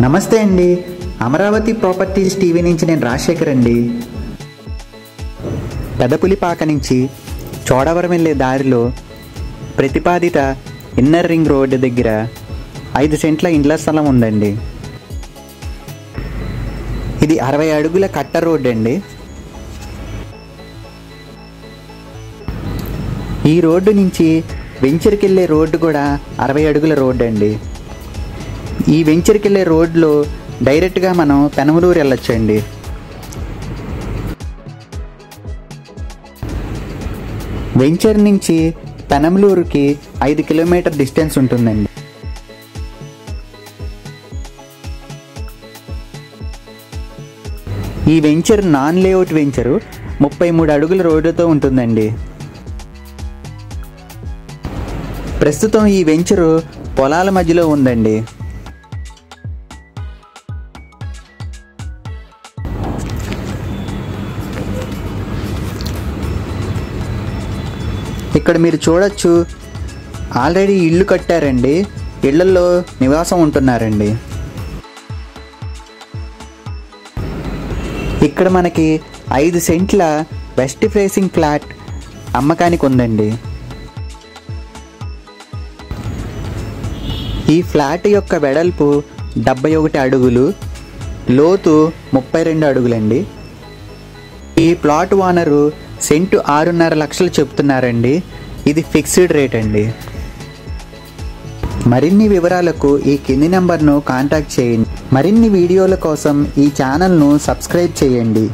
నమస్తే అండి. Amaravati properties TV నుంచి నేను రాజశేఖర్ అండి. పెదపులిపాక నుంచి చోడవరం వెళ్ళే దారిలో ప్రతిపాదిత ఇన్నర్ రింగ్ రోడ్డు దగ్గర 5 సెంట్ల ఇండ్ల స్థలం ఉందండి. ఇది 60 అడుగుల కట్ట రోడ్డు అండి. ఈ రోడ్డు నుంచి వెంచర్కి వెళ్ళే రోడ్డు కూడా 60 అడుగుల రోడ్డు అండి. ఈ వెంచర్కి వెళ్ళే రోడ్లో డైరెక్ట్గా మనం పెనమలూరు వెళ్ళొచ్చండి. వెంచర్ నుంచి పెనమలూరుకి 5 కిలోమీటర్ డిస్టెన్స్ ఉంటుందండి. ఈ వెంచర్ నాన్ లేఅవుట్ వెంచరు 33 అడుగుల రోడ్డుతో ఉంటుందండి. ప్రస్తుతం ఈ వెంచరు పొలాల మధ్యలో ఉందండి. ఇక్కడ మీరు చూడొచ్చు, ఆల్రెడీ ఇల్లు కట్టారండి. ఇళ్లలో నివాసం ఉంటున్నారండి. ఇక్కడ మనకి 5 సెంట్ల వెస్ట్ ఫేసింగ్ ఫ్లాట్ అమ్మకానికి ఉందండి. ఈ ఫ్లాట్ యొక్క వెడల్పు 71 అడుగులు, లోతు 32 అడుగులండి. ఈ ప్లాట్ ఓనరు సెంటు 6.5 లక్షలు చెప్తున్నారండి. ఇది ఫిక్స్డ్ రేట్ అండి. మరిన్ని వివరాలకు ఈ కింది నెంబర్ను కాంటాక్ట్ చేయండి. మరిన్ని వీడియోల కోసం ఈ ఛానల్ను సబ్స్క్రైబ్ చేయండి.